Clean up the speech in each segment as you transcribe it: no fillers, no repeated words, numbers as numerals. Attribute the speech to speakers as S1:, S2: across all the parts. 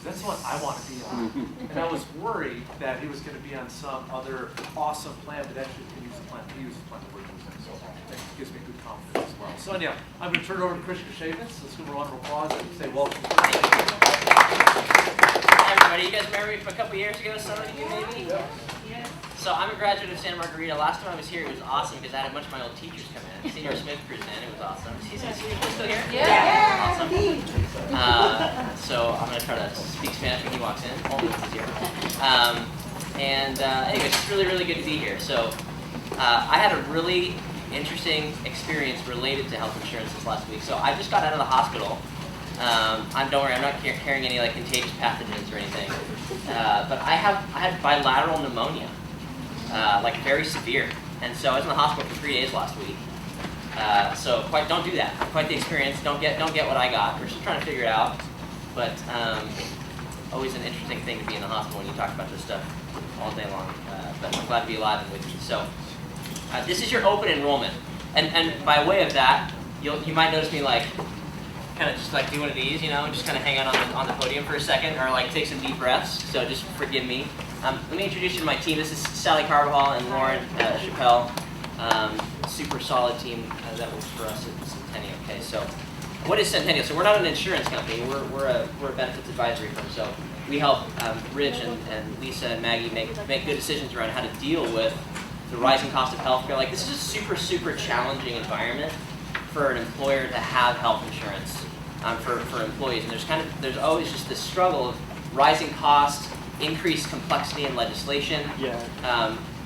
S1: That's what I want to be on. And I was worried that he was going to be on some other awesome plan, but actually he used the plan that we're using. So that gives me good confidence as well. So anyhow, I'm going to turn it over to Chris Kashavitz. Let's give him a round of applause and say welcome.
S2: Hi everybody, you guys remember me from a couple years ago, some of you maybe? Yeah. So I'm a graduate of Santa Margarita. Last time I was here, it was awesome because I had a bunch of my old teachers come in. Senior Smith cruised in, it was awesome. Is he still here?
S3: Yeah.
S2: Awesome. So I'm going to try to speak Spanish when he walks in. Almost is here. Anyway, it's just really, really good to be here. So I had a really interesting experience related to health insurance this last week. So I just got out of the hospital. Don't worry, I'm not carrying any like contagious pathogens or anything. But I had bilateral pneumonia, like very severe. And so I was in the hospital for 3 days last week. So don't do that. Quite the experience. Don't get what I got. We're still trying to figure it out. But always an interesting thing to be in the hospital when you talk about this stuff all day long. But I'm glad to be alive and with you. So this is your open enrollment. And by way of that, you might notice me like kind of just like do one of these, you know, just kind of hang out on the podium for a second, or like take some deep breaths. So just forgive me. Let me introduce you to my team. This is Sally Carbajal and Lauren Chappelle. Super solid team that works for us at Centennial. Okay, so what is Centennial? So we're not an insurance company. We're a benefits advisory firm. So we help Rich and Lisa and Maggie make good decisions around how to deal with the rising cost of healthcare. Like this is a super challenging environment for an employer to have health insurance for employees, and there's always just this struggle of rising costs, increased complexity in legislation,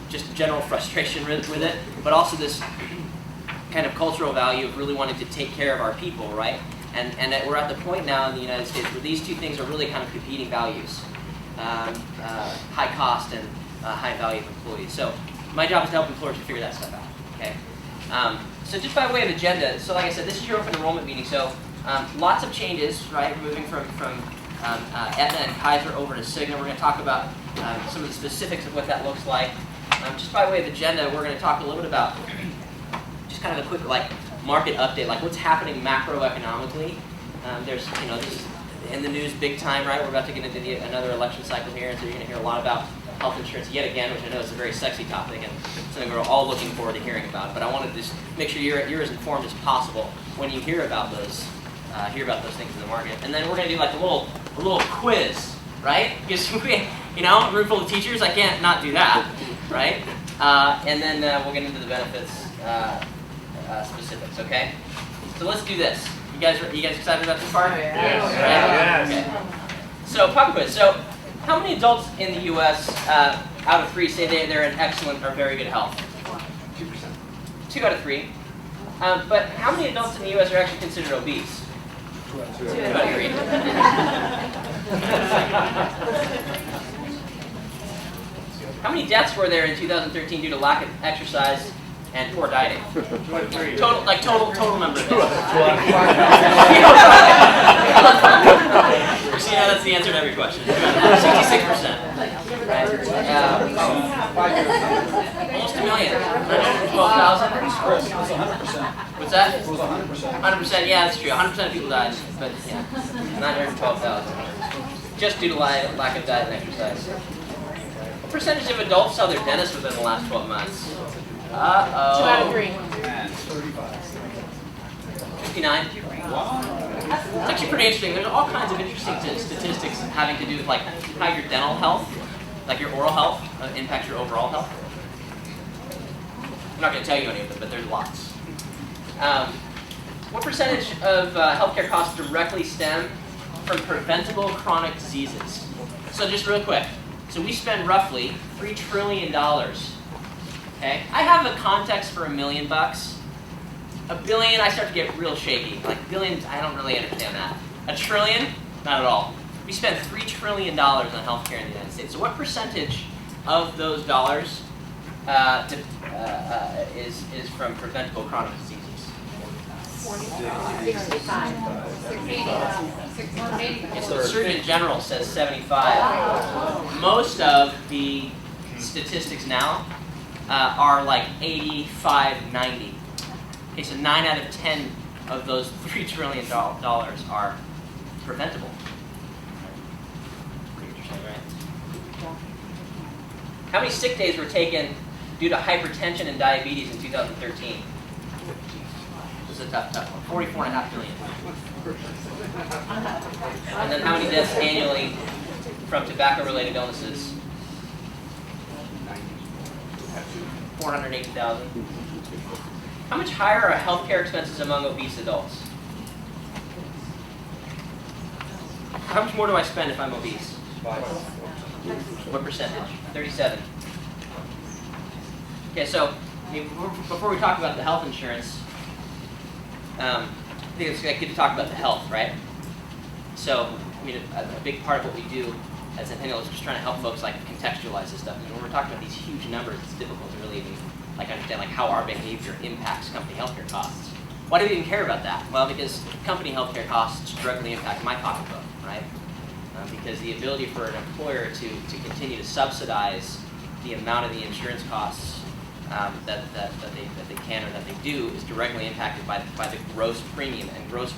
S2: just general frustration with it, but also this kind of cultural value of really wanting to take care of our people, right? And we're at the point now in the United States where these two things are really kind of competing values, high cost and high value of employees. So my job is to help employers to figure that stuff out, okay? So just by way of agenda, so like I said, this is your open enrollment meeting, so lots of changes, right? Moving from Aetna and Kaiser over to Cigna. We're going to talk about some of the specifics of what that looks like. Just by way of agenda, we're going to talk a little bit about just kind of a quick like market update, like what's happening macroeconomically. There's, you know, this is in the news big time, right? We're about to get into another election cycle here, and so you're going to hear a lot about health insurance yet again, which I know is a very sexy topic and something we're all looking forward to hearing about. But I wanted to just make sure you're as informed as possible when you hear about those things in the market. And then we're going to do like a little quiz, right? Because we, you know, a room full of teachers, I can't not do that, right? And then we'll get into the benefits specifics. Okay. So let's do this. You guys excited about this part?
S1: Yes.
S2: Okay. So pop quiz. So how many adults in the U.S. Out of 3 say they're in excellent or very good health? 2%. 2 out of 3. But how many adults in the U.S. are actually considered obese? 2 out of 3. How many deaths were there in 2013 due to lack of exercise and poor dieting? Total number of deaths. See, yeah, that's the answer to every question. 66%. Right. Almost 1 million. 912,000. What's that? It was 100%. 100%. Yeah, that's true. 100% of people died, but yeah, 912,000. Just due to lack of diet and exercise. What percentage of adults saw their dentist within the last 12 months?
S3: 2 out of 3.
S2: 59. It's actually pretty interesting. There's all kinds of interesting statistics having to do with like how your dental health, like your oral health, impacts your overall health. I'm not going to tell you any of them, but there's lots. What percentage of healthcare costs directly stem from preventable chronic diseases? So just real quick. So we spend roughly $3 trillion. Okay, I have a context for $1 million. $1 billion, I start to get real shaky. Like billions, I don't really understand that. $1 trillion, not at all. We spend $3 trillion on healthcare in the United States. So what percentage of those dollars is from preventable chronic diseases?
S3: 65.
S2: So the Surgeon General says 75. Most of the statistics now are like 85, 90. Okay, so 9 out of 10 of those $3 trillion are preventable. How many sick days were taken due to hypertension and diabetes in 2013? This is a tough one. 44.5 million. And then how many deaths annually from tobacco-related illnesses? 480,000. How much higher are healthcare expenses among obese adults? How much more do I spend if I'm obese?
S4: 5.
S2: What percentage? 37. Okay, so before we talk about the health insurance, I think it's good to talk about the health, right? So, I mean, a big part of what we do as Centennial is just trying to help folks like contextualize this stuff. And when we're talking about these huge numbers, it's difficult to really even like understand like how our behavior impacts company healthcare costs. Why do we even care about that? Well, because company healthcare costs directly impact my pocketbook, right? Because the ability for an employer to continue to subsidize the amount of the insurance costs that they can or that they do is directly impacted by the gross premium, and gross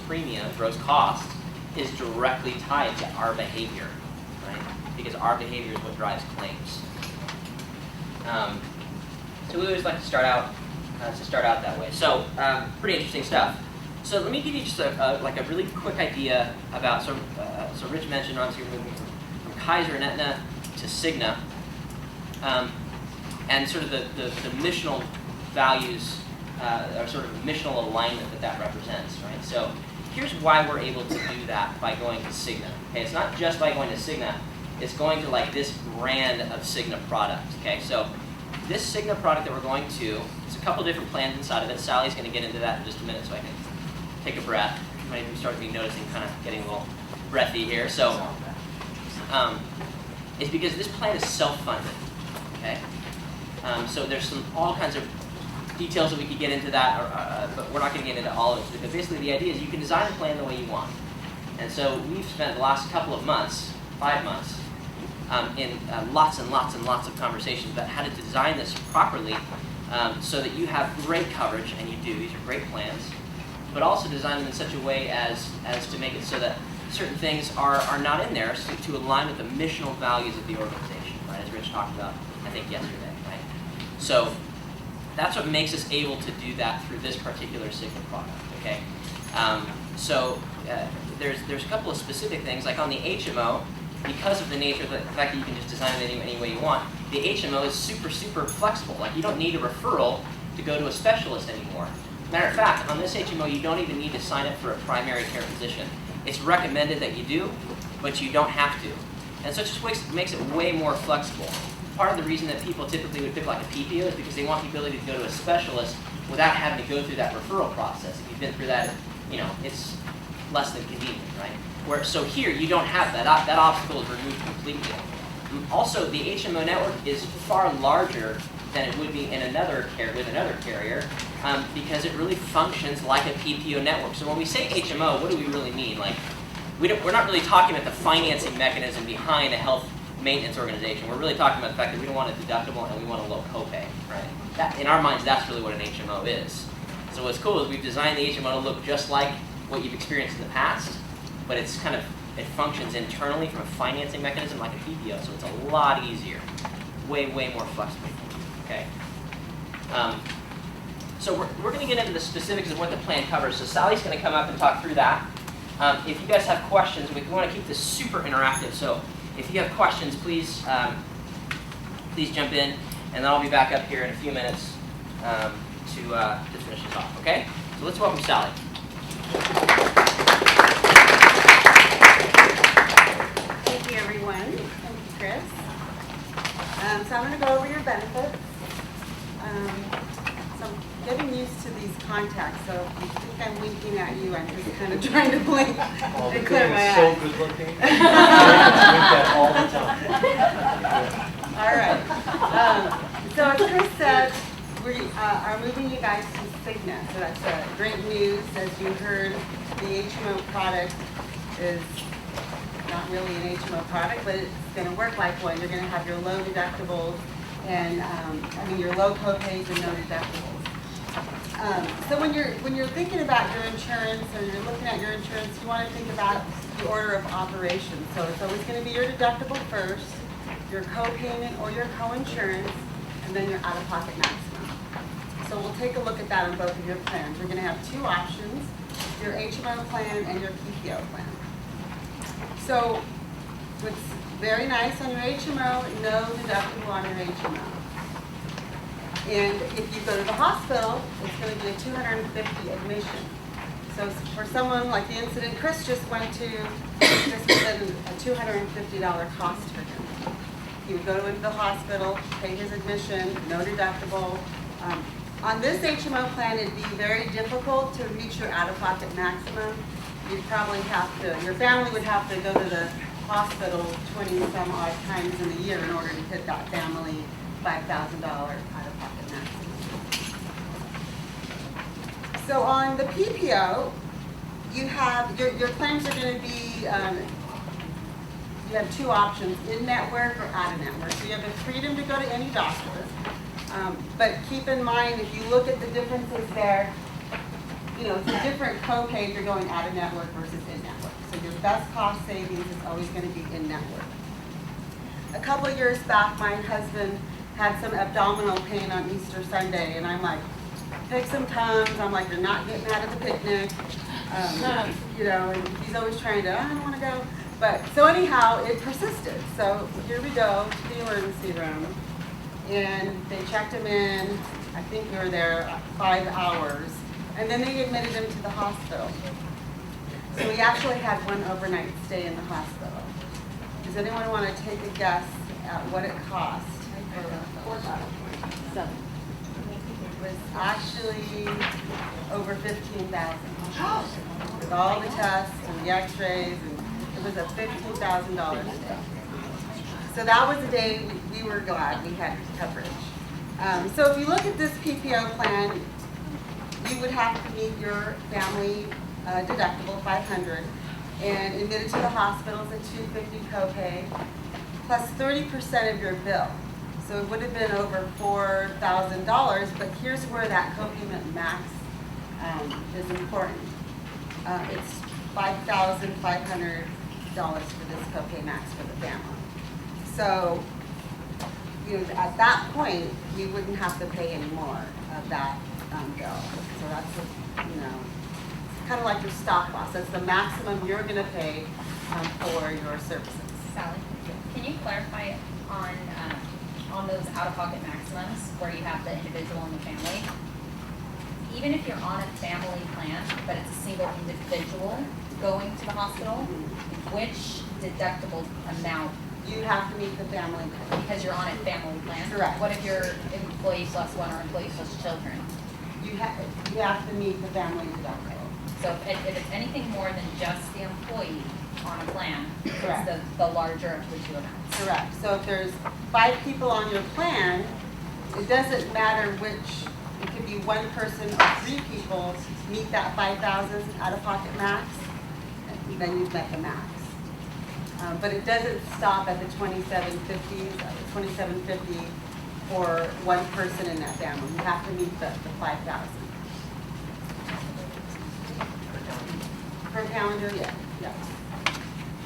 S2: cost is directly tied to our behavior, right? Because our behavior is what drives claims. So we always like to start out that way. So pretty interesting stuff. So let me give you just a really quick idea about so Rich mentioned obviously we're moving from Kaiser and Aetna to Cigna, and sort of the missional values or sort of missional alignment that represents, right? So here's why we're able to do that by going to Cigna. Okay, it's not just by going to Cigna; it's going to like this brand of Cigna product. Okay, so this Cigna product that we're going to, there's a couple different plans inside of it. Sally's going to get into that in just a minute, so I can take a breath. You might even start noticing kind of getting a little breathy here. So it's because this plan is self-funded. Okay, so there's all kinds of details that we could get into that, but we're not going to get into all of it. But basically, the idea is you can design a plan the way you want. And so we've spent the last couple of months, 5 months, in lots and lots and lots of conversations about how to design this properly so that you have great coverage, and you do. These are great plans, but also design them in such a way as to make it so that certain things are not in there to align with the missional values of the organization, right? As Rich talked about, I think yesterday, right? So that's what makes us able to do that through this particular Cigna product, okay? There's a couple of specific things, like on the HMO, because of the nature of the fact that you can just design it any way you want, the HMO is super, super flexible. Like, you don't need a referral to go to a specialist anymore. Matter of fact, on this HMO, you don't even need to sign up for a primary care physician. It's recommended that you do, but you don't have to. And so it just makes it way more flexible. Part of the reason that people typically would pick like a PPO is because they want the ability to go to a specialist without having to go through that referral process. If you've been through that, it's less than convenient, right? So here, you don't have that. That obstacle is removed completely. Also, the HMO network is far larger than it would be in another carrier because it really functions like a PPO network. So when we say HMO, what do we really mean? Like, we're not really talking about the financing mechanism behind a health maintenance organization. We're really talking about the fact that we don't want a deductible and we want a low copay, right? That, in our minds, that's really what an HMO is. So what's cool is we've designed the HMO to look just like what you've experienced in the past, but it functions internally from a financing mechanism like a PPO, so it's a lot easier, way more flexible. Okay. So we're going to get into the specifics of what the plan covers. So Sally's going to come up and talk through that. If you guys have questions, we want to keep this super interactive. So if you have questions, please jump in, and then I'll be back up here in a few minutes to finish this off. Okay. So let's welcome Sally.
S5: Thank you, everyone. Thank you, Chris. So I'm going to go over your benefits. So I'm getting used to these contacts, so if you think I'm winking at you, I'm just kind of trying to blink and clear my eyes.
S4: So good looking. I drink that all the time.
S5: All right. So as Chris said, we are moving you guys to Cigna. So that's great news. As you heard, the HMO product is not really an HMO product, but it's going to work like one. You're going to have your low deductibles and your low copays and no deductibles. So when you're thinking about your insurance or you're looking at your insurance, you want to think about the order of operations. So it's always going to be your deductible first, your co-payment or your co-insurance, and then your out-of-pocket maximum. So we'll take a look at that on both of your plans. You're going to have two options, your HMO plan and your PPO plan. So what's very nice on your HMO, no deductible on your HMO. And if you go to the hospital, it's going to be a $250 admission. So for someone like the incident Chris just went to, this was a $250 cost for him. He would go into the hospital, pay his admission, no deductible. On this HMO plan, it'd be very difficult to reach your out-of-pocket maximum. You'd probably have to, your family would have to go to the hospital 20 some odd times in a year in order to hit that family $5,000 out-of-pocket maximum. So on the PPO, you have, your claims are going to be, you have two options, in-network or out-of-network. So you have the freedom to go to any doctor. But keep in mind, if you look at the differences there, you know, it's a different copay if you're going out-of-network versus in-network. So your best cost savings is always going to be in-network. A couple of years back, my husband had some abdominal pain on Easter Sunday, and I'm like, take some Tums. I'm like, you're not getting out of the picnic. You know, and he's always trying to, I don't want to go. But so anyhow, it persisted. So here we go to the emergency room, and they checked him in. I think we were there 5 hours, and then they admitted him to the hospital. So we actually had one overnight stay in the hospital. Does anyone want to take a guess at what it cost? It was actually over $15,000 with all the tests and the X-rays, and it was a $15,000 stay. So that was the day we were glad we had coverage. So if you look at this PPO plan, you would have to meet your family deductible, $500, and admitted to the hospital is a $250 copay, plus 30% of your bill. So it would have been over $4,000, but here's where that copayment max is important. It's $5,500 for this copay max for the family. So, you know, at that point, we wouldn't have to pay any more of that bill. So that's, you know, kind of like your stop loss. That's the maximum you're going to pay for your services.
S6: Sally, can you clarify on those out-of-pocket maximums where you have the individual and the family? Even if you're on a family plan, but it's a single individual going to the hospital, which deductible amount?
S5: You have to meet the family.
S6: Because you're on a family plan?
S5: Correct.
S6: What if you're employee plus one or employee plus children?
S5: You have to meet the family deductible.
S6: So if it's anything more than just the employee on a plan,
S5: Correct.
S6: it's the larger of the two amounts.
S5: Correct. So if there's 5 people on your plan, it doesn't matter which, it could be 1 person or 3 people meet that 5,000 out-of-pocket max, and then you've met the max. But it doesn't stop at the $2,750 for 1 person in that family. You have to meet the 5,000. Per calendar, yeah.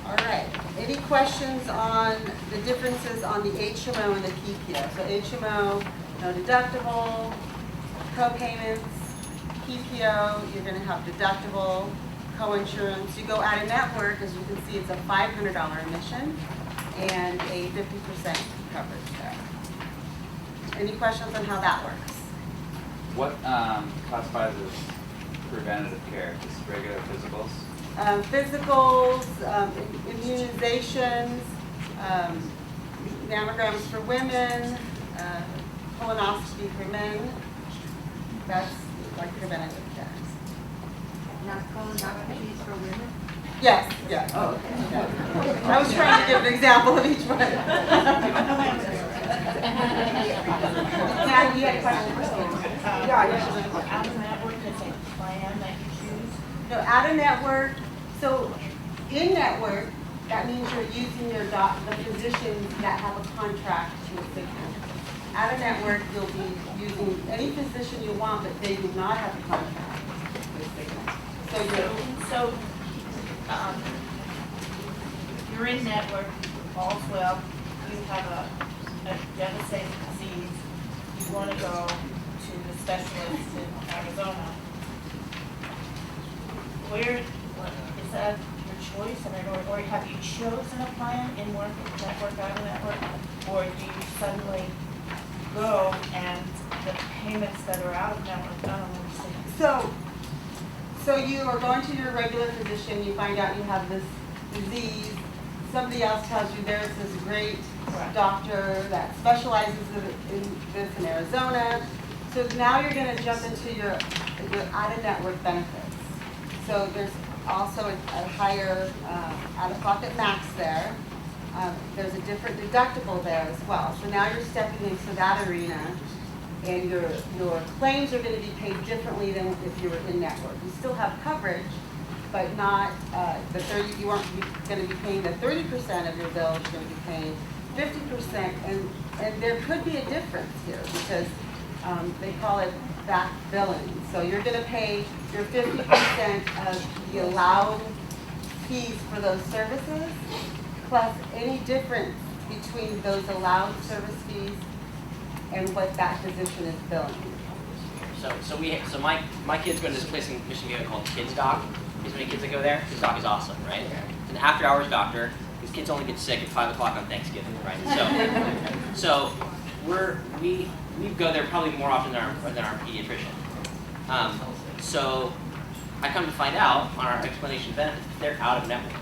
S5: All right. Any questions on the differences on the HMO and the PPO? So HMO, no deductible, co-payments. PPO, you're going to have deductible, co-insurance. You go out of network, as you can see, it's a $500 admission and a 50% coverage there. Any questions on how that works?
S7: What classifies as preventative care? Just regular physicals?
S5: Physicals, immunizations, mammograms for women, colonoscopy for men. That's like preventative care.
S3: Not colonoscopies for women?
S5: Yes, yes. Oh, okay. Yeah. I was trying to give an example of each one. Now, you had a question?
S3: Out-of-network is a plan that you choose?
S5: No, out of network. So in network, that means you're using the physicians that have a contract with Cigna. Out of network, you'll be using any physician you want, but they do not have a contract with Cigna.
S3: So you're in network, all's well,
S8: you have a devastating disease, you want to go to the specialist in Arizona, where, is that your choice? I mean, or have you chosen a plan in network, out of network? Or do you suddenly go and the payments that are out of network, I don't understand.
S5: So you are going to your regular physician, you find out you have this disease, somebody else tells you there's this great
S8: Right.
S5: doctor that specializes in this in Arizona. So now you're gonna jump into your out-of-network benefits. So there's also a higher out-of-pocket max there. There's a different deductible there as well. So now you're stepping into that arena, and your claims are going to be paid differently than if you were in network. You still have coverage, but not the 30. You aren't going to be paying the 30% of your bill. You're going to be paying 50%, and there could be a difference here because they call it back billing. So you're going to pay your 50% of the allowed fees for those services, plus any difference between those allowed service fees and what that physician is billing.
S2: So my kids go to this place in Michigan called Kids Doc. There's many kids that go there. Kids Doc is awesome, right? It's an after-hours doctor. These kids only get sick at 5 o'clock on Thanksgiving, right? So we go there probably more often than our pediatrician. So I come to find out on our explanation of benefits, they're out of network.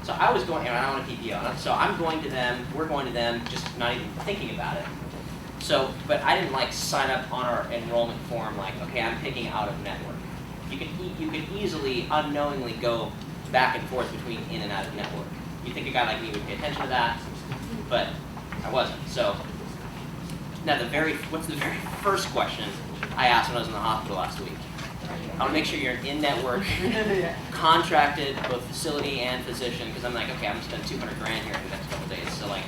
S2: So I was going, and I don't want a PPO, so I'm going to them, we're going to them, just not even thinking about it. So, but I didn't like sign up on our enrollment form like, okay, I'm picking out of network. You could easily, unknowingly go back and forth between in and out of network. You think a guy like me would pay attention to that, but I wasn't. So, now what's the very first question I asked when I was in the hospital last week? I want to make sure you're an in-network, contracted, both facility and physician, because I'm like, okay, I'm going to spend $200 grand here in the next couple of days, so like,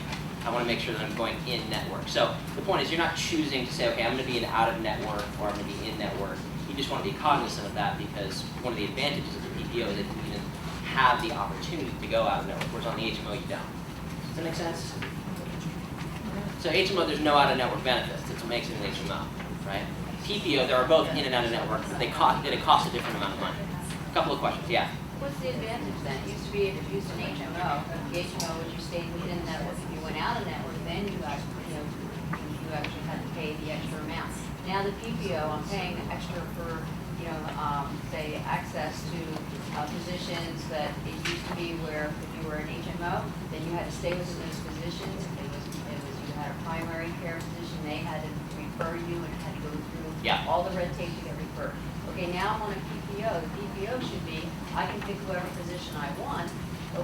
S2: I want to make sure that I'm going in-network. So the point is, you're not choosing to say, okay, I'm going to be an out-of-network or I'm going to be in-network. You just want to be cognizant of that because one of the advantages of the PPO is that you even have the opportunity to go out-of-network, whereas on the HMO you don't. Does that make sense? So HMO, there's no out-of-network benefits. That's what makes it an HMO, right? PPO, there are both in and out of network, but it costs a different amount of money. A couple of questions, yeah.
S3: What's the advantage then? It used to be if you used an HMO, the HMO was you stayed within the network. If you went out of network, then you actually had to pay the extra amount. Now the PPO, I'm paying extra for, say, access to physicians that it used to be where if you were an HMO, then you had to stay within those physicians. It was you had a primary care physician, they had to refer you and it had to go through all the red tape to get referred. Okay, now I'm on a PPO. The PPO should be, I can pick whoever physician I want.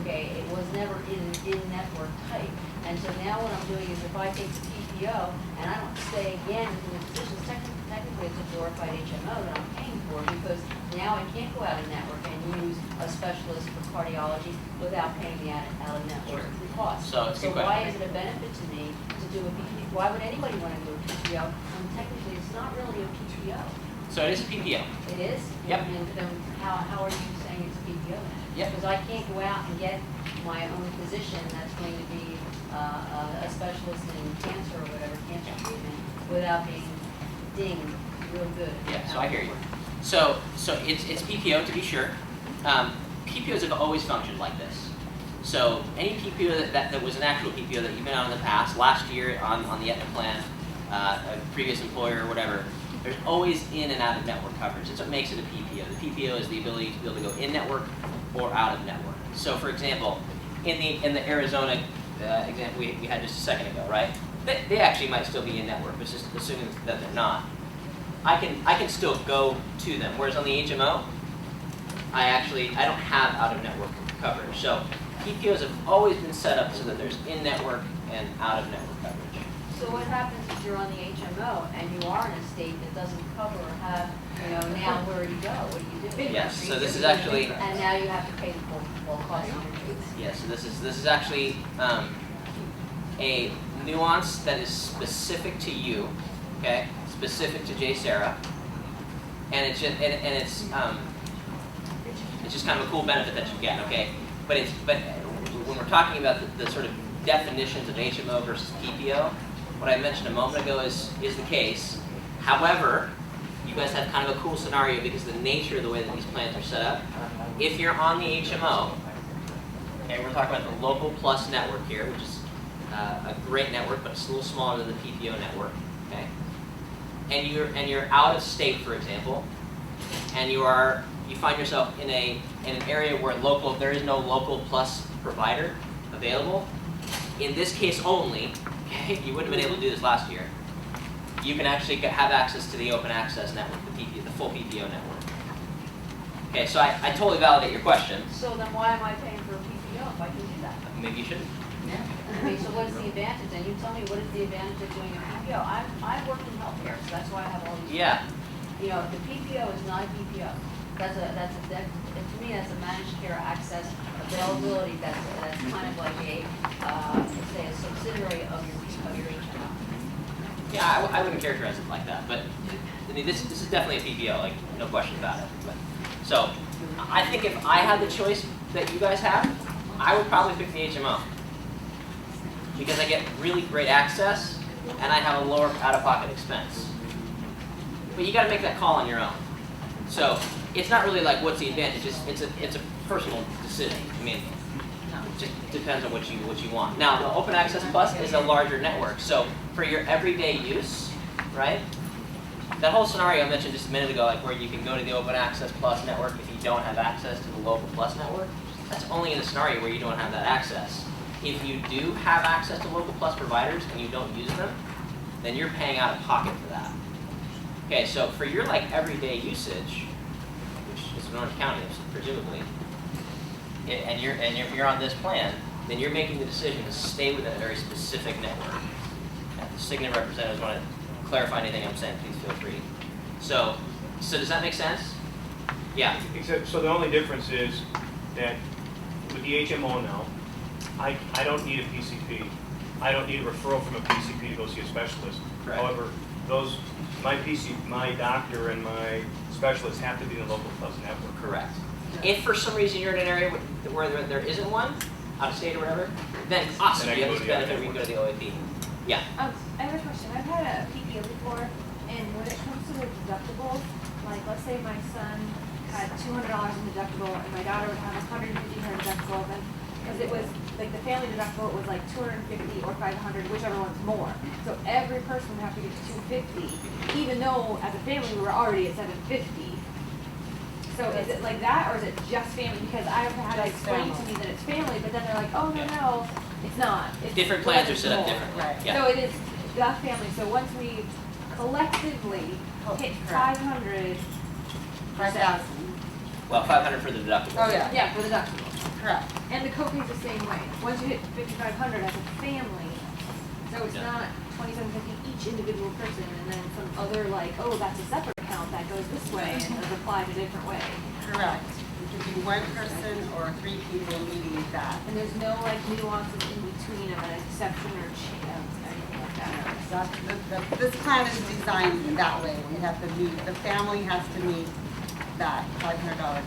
S3: Okay, it was never in-network type. And so now what I'm doing is if I take the PPO and I don't stay again in the physicians, technically it's a glorified HMO that I'm paying for because now I can't go out of network and use a specialist for cardiology without paying the out-of-network cost.
S2: So it's a good
S3: why
S2: question.
S3: is it a benefit to me to do a PPO? Why would anybody want to do a PPO when technically it's not really a PPO?
S2: So it is a PPO.
S3: It is?
S2: Yep.
S3: And then how are you saying it's a PPO then?
S2: Yep.
S3: Because I can't go out and get my own physician that's going to be a specialist in cancer or whatever, cancer treatment, without being dinged real good.
S2: Yeah, so I hear you. So it's PPO to be sure. PPOs have always functioned like this. So any PPO that was an actual PPO that you've been on in the past, last year on the Aetna plan, a previous employer or whatever, there's always in and out of network coverage. That's what makes it a PPO. The PPO is the ability to be able to go in network or out of network. So for example, in the Arizona example we had just a second ago, right? They actually might still be in network, but just assuming that they're not. I can still go to them. Whereas on the HMO, I don't have out of network coverage. So PPOs have always been set up so that there's in network and out of network coverage.
S3: So what happens if you're on the HMO and you are in a state that doesn't cover or have, now where do you go? What do you do?
S2: Yes, so this is actually.
S3: And now you have to pay the full cost on your treatment.
S2: Yes, so this is actually a nuance that is specific to you, okay? Specific to J. Sarah, and it's just kind of a cool benefit that you get, okay? But when we're talking about the sort of definitions of HMO versus PPO. What I mentioned a moment ago is the case. However, you guys have kind of a cool scenario because of the nature of the way that these plans are set up. If you're on the HMO, okay, we're talking about the Local Plus network here, which is a great network, but it's a little smaller than the PPO network. Okay, and you're out of state, for example, and you find yourself in an area where there is no Local Plus provider available. In this case only, okay, you wouldn't have been able to do this last year. You can actually have access to the open access network, the full PPO network. Okay, so I totally validate your question.
S3: So then why am I paying for a PPO if I can do that?
S2: Maybe you shouldn't.
S3: I mean, so what is the advantage? And you tell me what is the advantage of doing a PPO? I work in healthcare, so that's why I have all these.
S2: Yeah.
S3: You know, the PPO is not a PPO. To me, that's a managed care access availability. That's kind of like let's say a subsidiary of your HMO.
S2: Yeah, I wouldn't characterize it like that, but I mean, this is definitely a PPO, like no question about it. But, so I think if I had the choice that you guys have, I would probably pick the HMO because I get really great access and I have a lower out-of-pocket expense. But you got to make that call on your own. So it's not really like what's the advantage. It's a personal decision. I mean, it just depends on what you want. Now, the Open Access Plus is a larger network, so for your everyday use, right? That whole scenario I mentioned just a minute ago, like where you can go to the Open Access Plus network if you don't have access to the Local Plus network, that's only in a scenario where you don't have that access. If you do have access to Local Plus providers and you don't use them, then you're paying out of pocket for that. Okay, so for your like everyday usage, which is in Orange County, presumably, and you're on this plan, then you're making the decision to stay within a very specific network. If the Cigna representatives want to clarify anything I'm saying, please feel free. So does that make sense? Yeah.
S4: Except, so the only difference is that with the HMO now, I don't need a PCP. I don't need a referral from a PCP to go see a specialist.
S2: Correct.
S4: However, my doctor and my specialist have to be in the Local Plus network.
S2: Correct. If for some reason you're in an area where there isn't one, out of state or whatever, then awesome,
S4: Then I
S2: you
S4: can
S2: have
S4: go
S2: this
S4: to the
S2: benefit where you can go to the OAP. Yeah.
S9: I have a question. I've had a PPO before, and when it comes to the deductibles, like let's say my son had $200 in deductible, and my daughter would have $150 deductible, and because it was like the family deductible, it was like $250 or $500, whichever one's more. So every person would have to get $250, even though as a family we were already at $750. So is it like that, or is it just family? Because I've had it explained to me that it's family, but then they're like, oh no, it's not. It's
S2: Different plans are set up
S9: more.
S2: differently.
S5: Right.
S2: Yeah.
S9: So it is the family. So once we collectively hit 500,
S5: 5,000.
S2: Well, 500 for the deductible.
S5: Oh, yeah.
S9: yeah, for the deductible.
S5: Correct.
S9: And the copay's the same way. Once you hit 5,500 as a family, so it's
S2: Yeah.
S9: not $2,750 each individual person, and then some other like, oh, that's a separate account that goes this way and is applied a different way.
S5: Correct. It could be one person or three people needing that.
S9: And there's no like nuances in between of an exception or anything like that.
S5: This plan is designed that way. We have to meet, the family has to meet that $500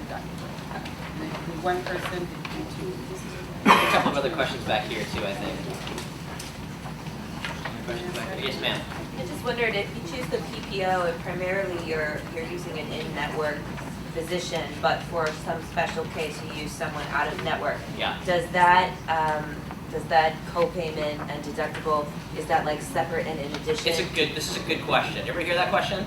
S5: deductible. And it could be one person, it could be two.
S2: A couple of other questions back here too, I think. Questions back here? Yes, ma'am.
S10: I just wondered if you choose the PPO and primarily you're using an in-network physician, but for some special case you use someone out of network.
S2: Yeah.
S10: Does that co-payment and deductible, is that like separate and in addition?
S2: This is a good question. Everybody hear that question?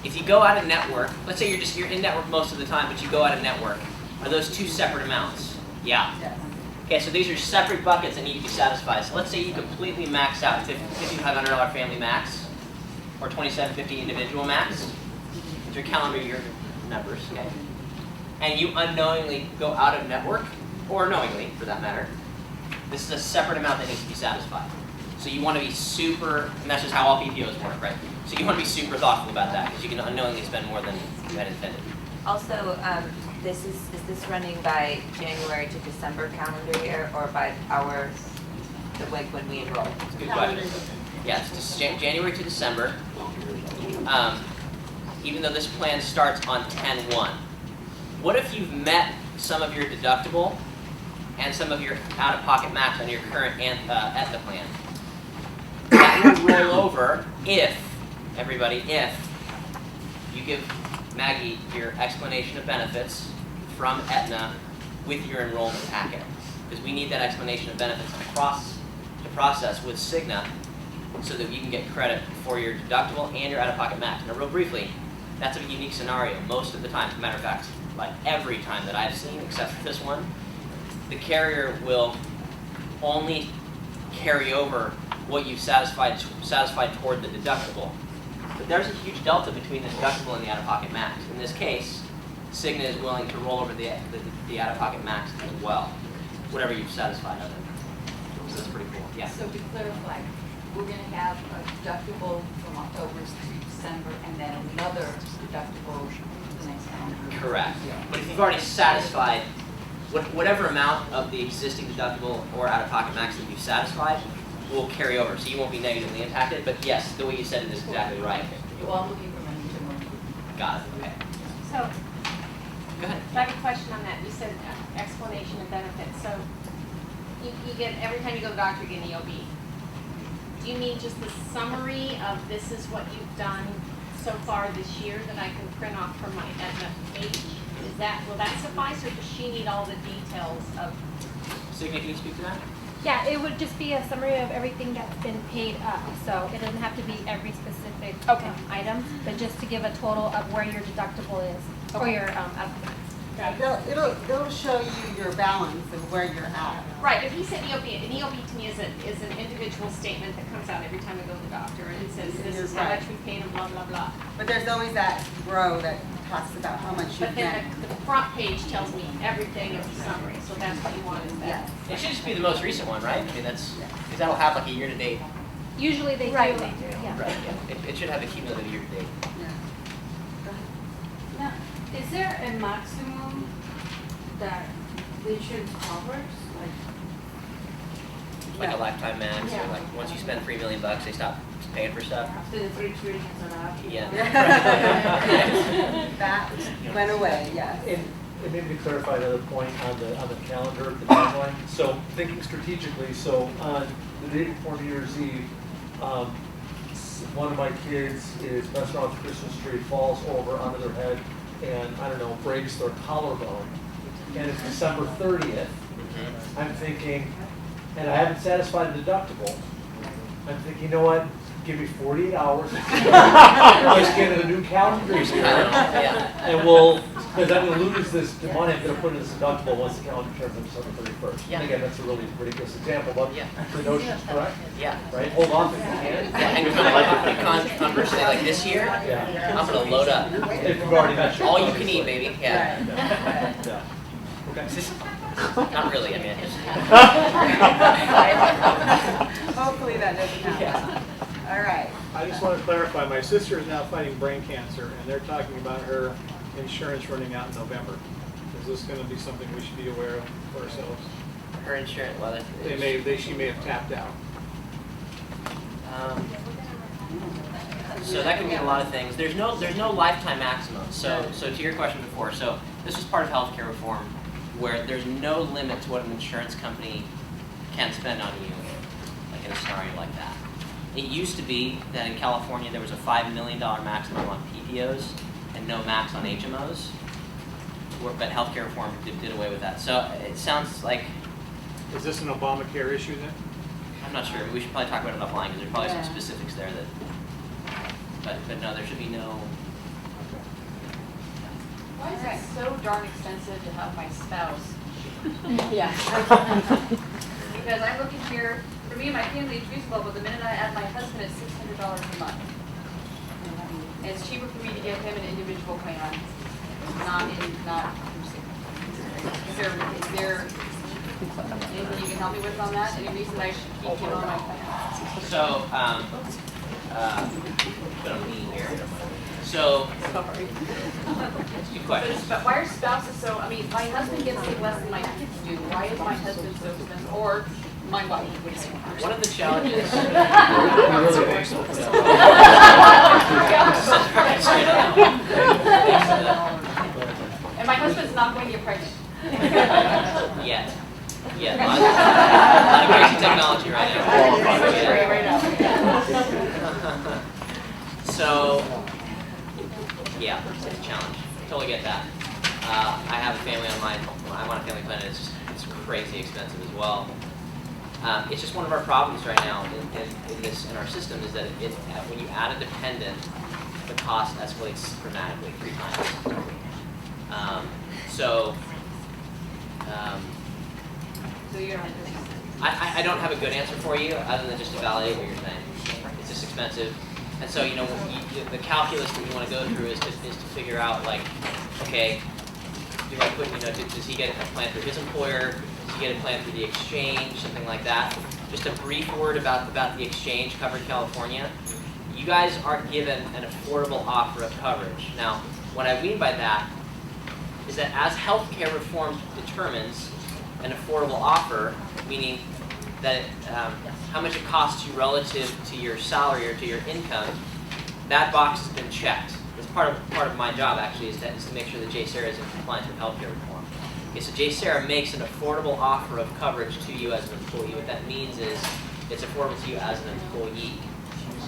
S2: If you go out of network, let's say you're in network most of the time, but you go out of network, are those two separate amounts? Yeah.
S5: Yes.
S2: Okay, so these are separate buckets that need to be satisfied. So let's say you completely max out $5,500 family max, or $2,750 individual max. These are calendar year numbers, okay? And you unknowingly go out of network, or knowingly for that matter. This is a separate amount that needs to be satisfied. So you want to be super, and that's just how all PPOs work, right? So you want to be super thoughtful about that because you can unknowingly spend more than you had intended.
S10: Also, is this running by January to December calendar year or by the week when we enroll?
S2: It's a good question. Yeah, it's just January to December. Even though this plan starts on 10/1. What if you've met some of your deductible and some of your out-of-pocket max on your current Aetna plan. That will roll over if, everybody, if you give Maggie your explanation of benefits from Aetna with your enrollment packet. Because we need that explanation of benefits to process with Cigna so that you can get credit for your deductible and your out-of-pocket max. Now, real briefly, that's a unique scenario most of the time. As a matter of fact, like every time that I've seen, except for this one, the carrier will only carry over what you've satisfied toward the deductible. But there's a huge delta between the deductible and the out-of-pocket max. In this case, Cigna is willing to roll over the out-of-pocket max as well, whatever you've satisfied of it. So that's pretty cool. Yeah.
S11: So to clarify, we're gonna have a deductible from October to December and then another deductible the next calendar year.
S2: Correct. But if you've already satisfied whatever amount of the existing deductible or out-of-pocket max that you've satisfied will carry over, so you won't be negatively impacted. But yes, the way you said it is exactly right.
S11: Well, I'm looking for money to move.
S2: Got it. Okay.
S9: So,
S2: Go ahead.
S9: I have a question on that. You said explanation of benefits. So, you get, every time you go to the doctor, you get an EOB. Do you mean just the summary of this is what you've done so far this year that I can print off from my Aetna page? Will that suffice, or does she need all the details of?
S2: Cigna, can you speak to that?
S12: Yeah, it would just be a summary of everything that's been paid up, so it doesn't have to be every specific item, but just to give a total of where your deductible is, or your
S5: It'll show you your balance of where you're at.
S9: Right, if he said EOB, an EOB to me is an individual statement that comes out every time I go to the doctor, and it says this is how much we paid and blah, blah, blah.
S5: But there's always that row that talks about how much you've
S9: But then
S5: spent.
S9: the front page tells me everything as a summary, so that's what you want is that.
S2: It should just be the most recent one, right? I mean, that's because that'll have like a year-to-date.
S12: usually they do.
S9: Right.
S12: Yeah.
S2: Right. Yeah. It should have a cumulative year-to-date.
S11: Now, is there a maximum that the insurance covers?
S2: Like a lifetime max, or
S11: Yeah.
S2: like once you spend $3 million, they stop paying for stuff.
S11: After the 3 experiences are up?
S2: Yeah.
S5: That went away, yes.
S1: And maybe to clarify another point on the calendar, the timeline. So thinking strategically, so on the day before New Year's Eve, one of my kids is messing around with the Christmas tree, falls over onto their head, and I don't know, breaks their collarbone. And it's December 30th. I'm thinking, and I haven't satisfied the deductible. I'm thinking, you know what? Give me 48 hours. Let's get a new calendar year.
S2: Yeah.
S1: And we'll, because I'm going to lose this money, I'm going to put in this deductible once the calendar turns on December 31st.
S2: Yeah.
S1: And again, that's a really ridiculous example, but
S2: Yeah.
S1: the notion is correct,
S2: Yeah.
S1: right? Hold on if you can.
S2: And conversely, like this year,
S1: Yeah.
S2: I'm gonna load up.
S1: If you've already met your
S2: All you can eat, baby. Yeah.
S1: Yeah. Okay.
S2: Not really. I mean, I just.
S5: Hopefully that doesn't happen. All right.
S13: I just want to clarify, my sister is now fighting brain cancer, and they're talking about her insurance running out in November. Is this going to be something we should be aware of for ourselves?
S2: Her insurance. Well,
S13: She may have tapped out.
S2: So that could mean a lot of things. There's no lifetime maximum. So to your question before, so this is part of healthcare reform, where there's no limit to what an insurance company can spend on you, like in a scenario like that. It used to be that in California there was a $5 million maximum on PPOs and no max on HMOs, but healthcare reform did away with that. So it sounds like.
S13: Is this an Obamacare issue then?
S2: I'm not sure. We should probably talk about it offline because there's probably some specifics there that. But no, there should be no.
S11: Why is it so darn expensive to have my spouse?
S3: Yeah.
S11: Because I'm looking here, for me and my family, it's reasonable, but the minute I add my husband, it's $600 a month. And it's cheaper for me to give him an individual plan, not through Cigna. Is there anything you can help me with on that? Any reason I should keep him on my plan?
S2: So, put on me here. So, that's a good question.
S11: But why are spouses so, I mean, my husband gets paid less than my kids do. Why is my husband so expensive? Or my wife, would you say?
S2: One of the challenges.
S11: And my husband's not going to get pregnant.
S2: Yet. Yeah, a lot of crazy technology right now. So, yeah, it's a challenge. Totally get that. I have a family on I'm on a family plan, and it's crazy expensive as well. It's just one of our problems right now in our system is that when you add a dependent, the cost escalates dramatically 3 times.
S3: So you're on this.
S2: I don't have a good answer for you other than just to validate what you're saying. It's just expensive. And so, the calculus that you want to go through is to figure out, like, okay, do I put, does he get a plan through his employer? Does he get a plan through the exchange? Something like that. Just a brief word about the exchange covered California. You guys aren't given an affordable offer of coverage. Now, what I mean by that is that as healthcare reform determines an affordable offer, meaning that how much it costs you relative to your salary or to your income, that box has been checked. It's part of my job actually is to make sure that JSARA is in compliance with healthcare reform. Okay, so JSARA makes an affordable offer of coverage to you as an employee. What that means is it's affordable to you as an employee.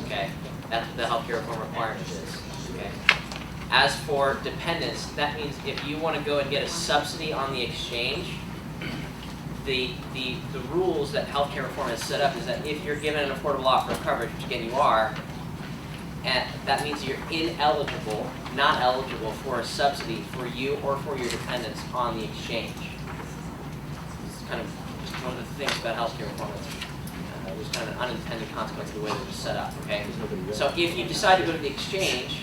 S2: Okay, that's what the healthcare reform requirement is. Okay. As for dependents, that means if you want to go and get a subsidy on the exchange, the rules that healthcare reform has set up is that if you're given an affordable offer of coverage, which again you are, and that means you're not eligible for a subsidy for you or for your dependents on the exchange. It's kind of just one of the things about healthcare reform. It was kind of an unintended consequence of the way that it was set up. Okay, so if you decide to go to the exchange,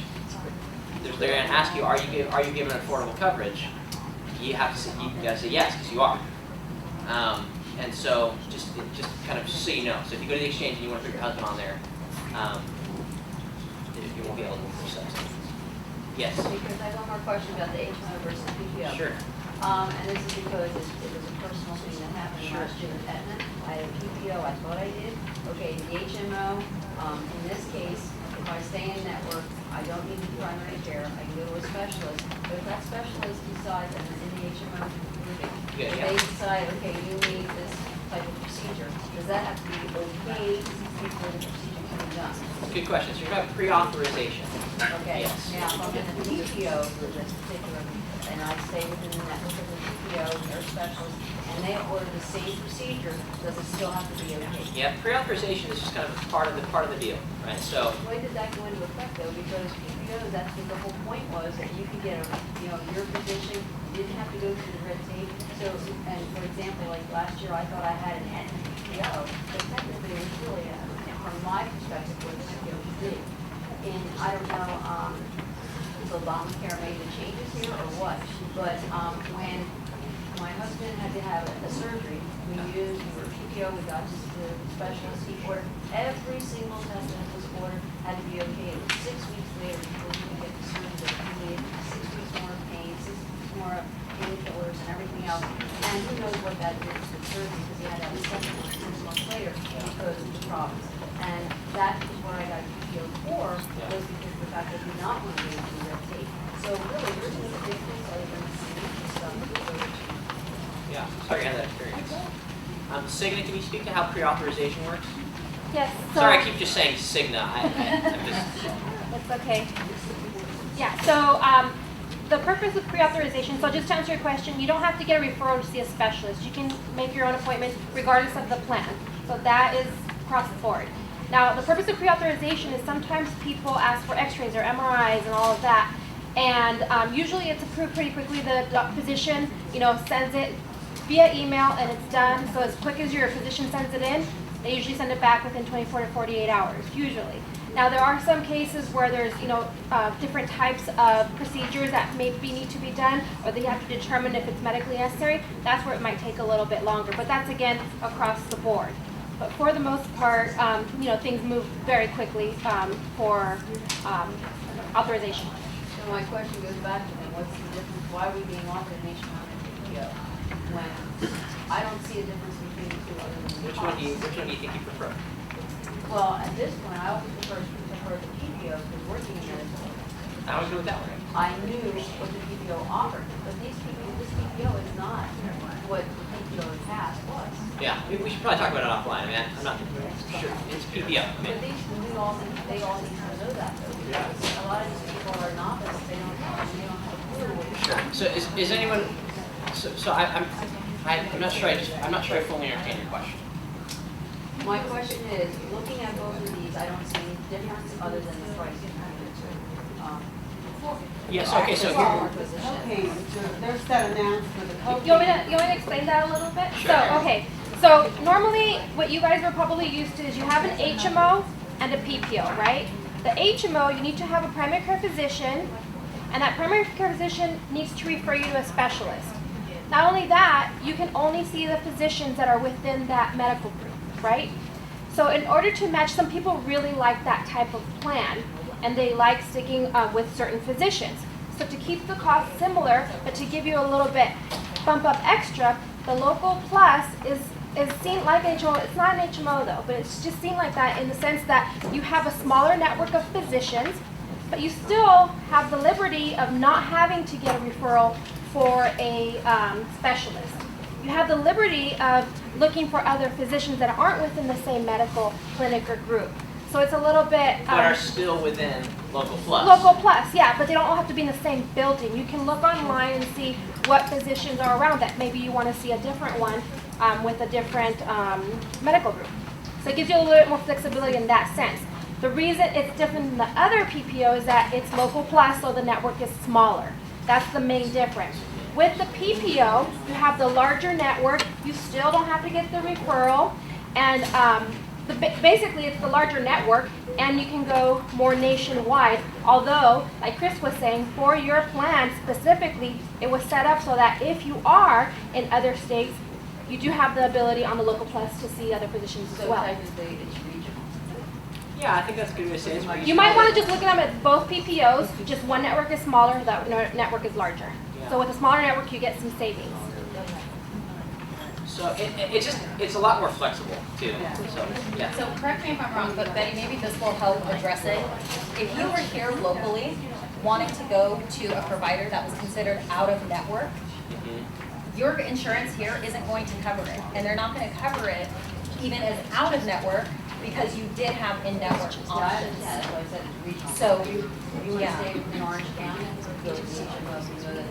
S2: they're going to ask you, are you given affordable coverage? You got to say yes because you are. And so just kind of so you know. So if you go to the exchange and you want to put your husband on there, you won't be eligible for subsidy. Yes.
S3: Because I have one more question about the HMO versus PPO.
S2: Sure.
S3: And this is because it was a personal thing that happened last year with Aetna. I had a PPO, I thought I did. Okay, the HMO, in this case, if I stay in network, I don't need the primary care, I can go to a specialist. But if that specialist decides, and in the HMO grouping, if they decide, okay, you need this type of procedure, does that have to be okay before the procedure can be done?
S2: Good question. So you're about pre-authorization.
S3: Okay,
S2: Yes.
S3: now if I'm in the PPO for this particular, and I stay within the network of the PPO, their specialist, and they order the same procedure, does it still have to be okay?
S2: Yeah, pre-authorization is just kind of part of the deal, right? So
S3: Why did that go into effect though? Because PPOs, that's what the whole point was, that you could get your physician, you didn't have to go through the red tape. So, and for example, like last year, I thought I had an Aetna PPO, but technically it was really, from my perspective, what the PPO did. And I don't know, if Obamacare made the changes here or what, but when my husband had to have a surgery, we used PPO, we got to the specialist, he ordered every single test that was ordered, had to be okay. It was 6 weeks later before he could get the surgery that he needed, 6 weeks more of pain, 6 weeks more of painkillers and everything else. And who knows what that did to the surgery, because he had to have a second one 6 months later because of the problems. And that is what I got PPO for, was because of the fact that I did not want to go through red tape. So really, there's no difference other than the stuff that we go to.
S2: yeah, sorry I had that experience. Cigna, can you speak to how pre-authorization works?
S12: Yes. So
S2: Sorry, I keep just saying Cigna. I'm just.
S12: It's okay. Yeah, so the purpose of pre-authorization, so just to answer your question, you don't have to get a referral to see a specialist. You can make your own appointment regardless of the plan. So that is across the board. Now, the purpose of pre-authorization is sometimes people ask for x-rays or MRIs and all of that. And usually it's approved pretty quickly. The physician, sends it via email and it's done. So as quick as your physician sends it in, they usually send it back within 24 to 48 hours, usually. Now there are some cases where there's, different types of procedures that maybe need to be done, or they have to determine if it's medically necessary. That's where it might take a little bit longer, but that's again across the board. But for the most part, things move very quickly for authorization.
S3: So my question goes back to then, what's the difference, why are we being offered an HMO and a PPO? When I don't see a difference between the two other than the
S2: Which
S3: cost.
S2: one do you think you prefer?
S3: Well, at this point, I always prefer the PPO because working in medicine,
S2: I would go with that one.
S3: I knew what the PPO offered, but this PPO is not what the PPO has.
S2: Yeah, we should probably talk about it offline. I mean, I'm not sure. It's PPO. I mean,
S3: But they all need to know that though, because a lot of these people are novice, they don't have a clue what you're
S2: sure. So is anyone? So I'm not sure. I'm not sure I fully understand your question.
S3: My question is, looking at both of these, I don't see any difference other than the price.
S2: Yes. Okay. So
S5: Well, okay, so there's that amount for the copay.
S12: You want me to explain that a little bit?
S2: Sure.
S12: So, okay. So normally what you guys were probably used to is you have an HMO and a PPO, right? The HMO, you need to have a primary care physician, and that primary care physician needs to refer you to a specialist. Not only that, you can only see the physicians that are within that medical group, right? So in order to match, some people really like that type of plan, and they like sticking with certain physicians. So to keep the cost similar, but to give you a little bit bump up extra, the Local Plus is seen like an HMO. It's not an HMO though, but it's just seen like that in the sense that you have a smaller network of physicians, but you still have the liberty of not having to get a referral for a specialist. You have the liberty of looking for other physicians that aren't within the same medical clinic or group. So it's a little bit.
S2: But are still within Local Plus.
S12: Local Plus, yeah, but they don't all have to be in the same building. You can look online and see what physicians are around that. Maybe you want to see a different one with a different medical group. So it gives you a little bit more flexibility in that sense. The reason it's different than the other PPO is that it's Local Plus, so the network is smaller. That's the main difference. With the PPO, you have the larger network. You still don't have to get the referral, and basically it's the larger network, and you can go more nationwide. Although, like Chris was saying, for your plan specifically, it was set up so that if you are in other states, you do have the ability on the Local Plus to see other physicians as well.
S3: technically it's regional.
S2: Yeah, I think that's a good way to say it.
S12: You might want to just look at them at both PPOs. Just one network is smaller, that network is larger. So with a smaller network, you get some savings.
S2: So it's a lot more flexible too. So yeah.
S6: So correct me if I'm wrong, but Betty, maybe this will help address it. If you were here locally, wanting to go to a provider that was considered out of network, your insurance here isn't going to cover it. And they're not going to cover it even as out of network because you did have in-network options.
S3: Yeah, that's why I said it's regional.
S6: So,
S3: You would
S6: yeah.
S3: stay in Orange County, go to the HMO, so that,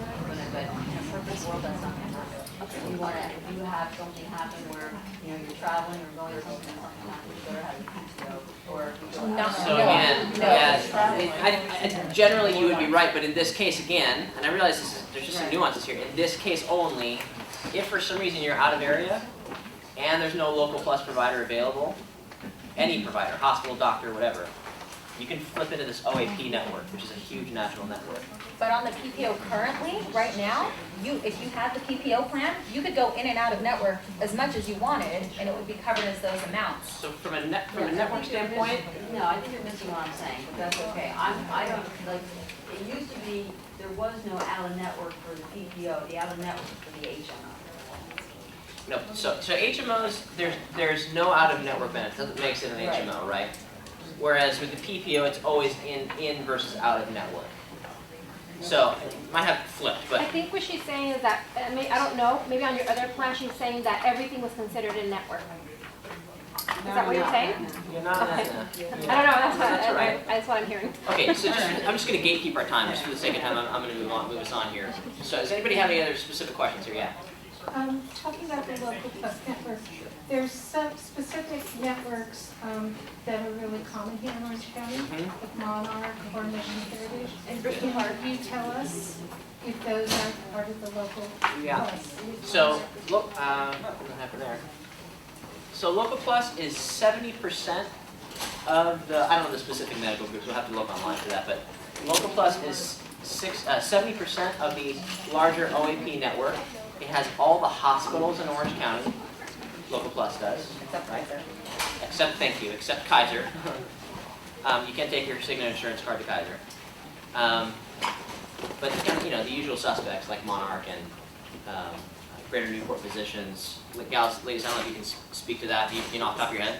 S3: but in a perfect world, that's not gonna happen. If you have something happen where, you're traveling or going something, you better have a PTO, or if you go out.
S2: So again, yeah, generally you would be right, but in this case again, and I realize there's just some nuances here. In this case only, if for some reason you're out of area and there's no Local Plus provider available, any provider, hospital, doctor, whatever, you can flip into this OAP network, which is a huge national network.
S6: But on the PPO currently, right now, if you had the PPO plan, you could go in and out of network as much as you wanted, and it would be covered as those amounts.
S2: So from a network standpoint,
S3: No, I think you're missing what I'm saying, but that's okay. I don't, like, it used to be, there was no out-of-network for the PPO, the out-of-network for the HMO.
S2: no. So HMOs, there's no out-of-network benefit. That makes it an HMO, right? Whereas with the PPO, it's always in versus out of network. So it might have flipped, but
S12: I think what she's saying is that, I don't know, maybe on your other plan, she's saying that everything was considered in network. Is that what you're saying?
S2: you're not in that.
S12: I don't know,
S2: That's right.
S12: that's what I'm hearing.
S2: Okay, so I'm just going to gatekeep our time, just for the sake of time. I'm going to move us on here. So does anybody have any other specific questions here? Yeah.
S14: Talking about the Local Plus network, there's some specific networks that are really common here in Orange County, like Monarch or Mission Heritage. And can you tell us if those are part of the Local Plus?
S2: So look, what happened there? So Local Plus is 70% of the. I don't know the specific medical groups. We'll have to look online for that. But Local Plus is 70% of the larger OAP network. It has all the hospitals in Orange County. Local Plus does, right? Except Kaiser. You can't take your Cigna Insurance card to Kaiser. But the usual suspects like Monarch and Greater Newport Physicians. Ladies, I don't know if you can speak to that. You know off the top of your head?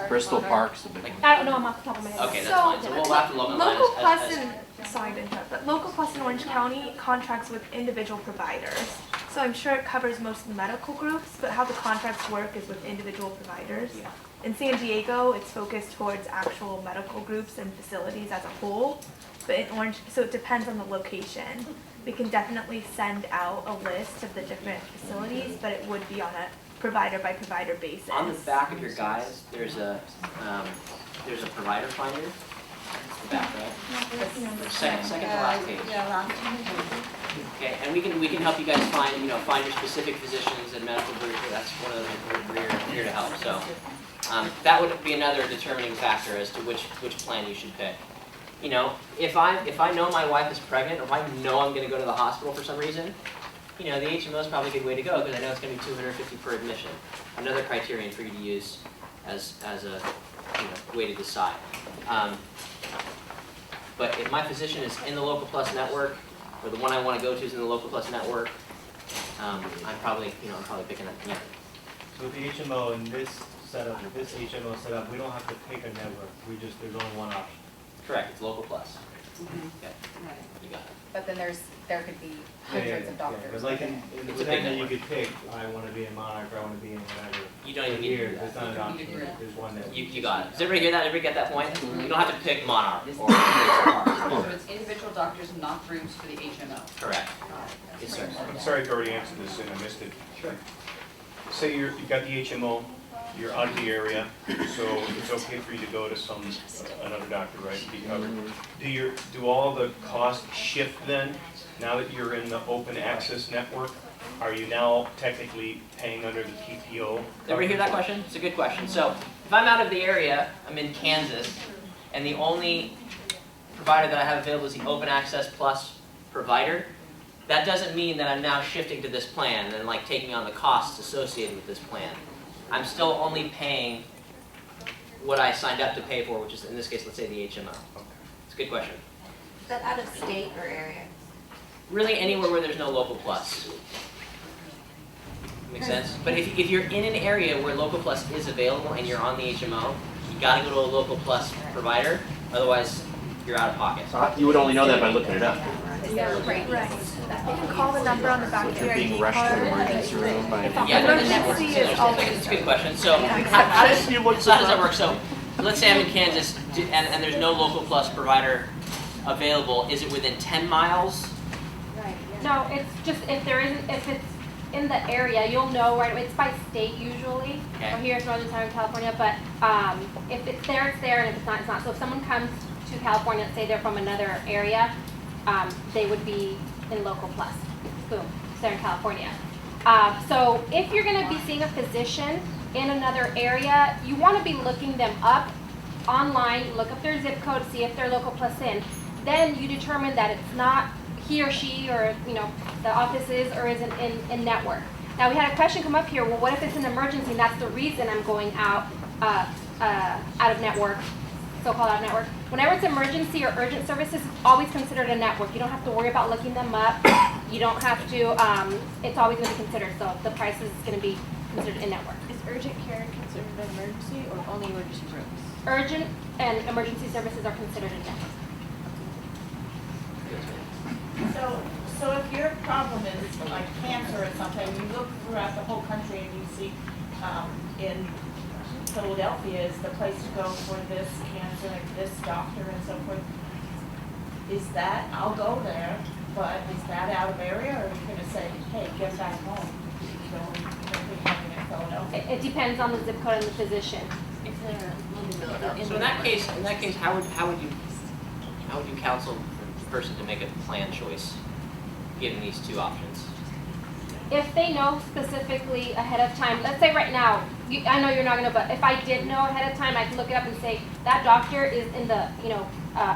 S7: Bristol Park's a big one.
S12: I don't know, I'm off the top of my head.
S2: Okay, that's fine. So we'll have to look online.
S15: Local Plus and sorry to interrupt, but Local Plus in Orange County contracts with individual providers. So so I'm sure it covers most medical groups, but how the contracts work is with individual providers.
S2: Yeah.
S15: In San Diego, it's focused towards actual medical groups and facilities as a whole, but in Orange, so it depends on the location. We can definitely send out a list of the different facilities, but it would be on a provider by provider basis.
S2: On the back of your guides, there's a provider finder. It's the back, right? Second to last page. Okay, and we can help you guys find your specific physicians and medical groups. That's one of the things we're here to help. So that would be another determining factor as to which plan you should pick. You know, if I know my wife is pregnant, or if I know I'm going to go to the hospital for some reason, the HMO is probably a good way to go because I know it's going to be $250 per admission. Another criterion for you to use as a way to decide. But if my physician is in the Local Plus network, or the one I want to go to is in the Local Plus network, I'm probably picking that. Yeah.
S4: So with the HMO in this setup, this HMO setup, we don't have to pick a network. There's only one option.
S2: Correct. It's Local Plus. Okay. You got it.
S6: But then there could be hundreds of doctors.
S4: But like in the Cigna, you could pick, I want to be in Monarch, or I want to be in whatever.
S2: You don't even need to
S4: Here,
S2: do that.
S4: it's not an option. There's one network.
S2: You got it. Does everybody hear that? Everybody get that point? You don't have to pick Monarch or
S11: So it's individual doctors, not groups for the HMO.
S2: correct. Yes, sir.
S4: I'm sorry if you already answered this and I missed it.
S2: Sure.
S4: Say you've got the HMO, you're out of the area, so it's okay for you to go to another doctor, right, to be covered. Do all the costs shift then, now that you're in the open access network? Are you now technically paying under the PPO?
S2: Everybody hear that question? It's a good question. So if I'm out of the area, I'm in Kansas, and the only provider that I have available is the Open Access Plus provider, that doesn't mean that I'm now shifting to this plan and like taking on the costs associated with this plan. I'm still only paying what I signed up to pay for, which is in this case, let's say the HMO. It's a good question.
S10: Is that out of state or area?
S2: Really anywhere where there's no Local Plus. Make sense? But if you're in an area where Local Plus is available and you're on the HMO, you got to go to a Local Plus provider, otherwise you're out of pocket.
S7: You would only know that by looking it up.
S15: Right. You can call the number on the back of
S7: You're
S15: your
S7: being
S15: ID
S7: rushed to
S15: card.
S7: the emergency room by.
S2: Yeah, but the network
S15: Emergency is always.
S2: it's a good question. So how does that work? So let's say I'm in Kansas and there's no Local Plus provider available. Is it within 10 miles?
S12: No, it's just if it's in the area, you'll know right away. It's by state usually.
S2: Okay.
S12: Or here it's Northern California, but if it's there, it's there, and if it's not, it's not. So if someone comes to California, let's say they're from another area, they would be in Local Plus. Boom, they're in California. So if you're going to be seeing a physician in another area, you want to be looking them up online, look up their zip code, see if they're Local Plus in. Then you determine that it's not he or she or the office is or isn't in network. Now we had a question come up here. Well, what if it's an emergency and that's the reason I'm going out of network, so-called out of network? Whenever it's emergency or urgent services, it's always considered a network. You don't have to worry about looking them up. You don't have to. It's always going to be considered. So the price is going to be considered in network.
S9: Is urgent care considered an emergency or only emergency rooms?
S12: Urgent and emergency services are considered in network.
S8: So if your problem is like cancer or something, you look throughout the whole country and you see in Philadelphia is the place to go for this cancer and this doctor and so forth. Is that, I'll go there, but is that out of area, or are you going to say, hey, get back home? You don't be coming in Philadelphia.
S12: It depends on the zip code and the physician.
S2: So in that case, how would you counsel the person to make a plan choice, given these two options?
S12: If they know specifically ahead of time, let's say right now, I know you're not gonna, but if I did know ahead of time, I can look it up and say that doctor is in the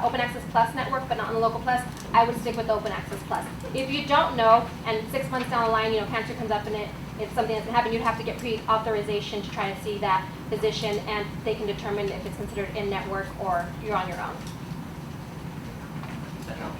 S12: Open Access Plus network, but not in the Local Plus. I would stick with the Open Access Plus. If you don't know, and 6 months down the line, cancer comes up and it's something that's gonna happen, you'd have to get pre-authorization to try to see that physician, and they can determine if it's considered in network or you're on your own.
S2: Does that help?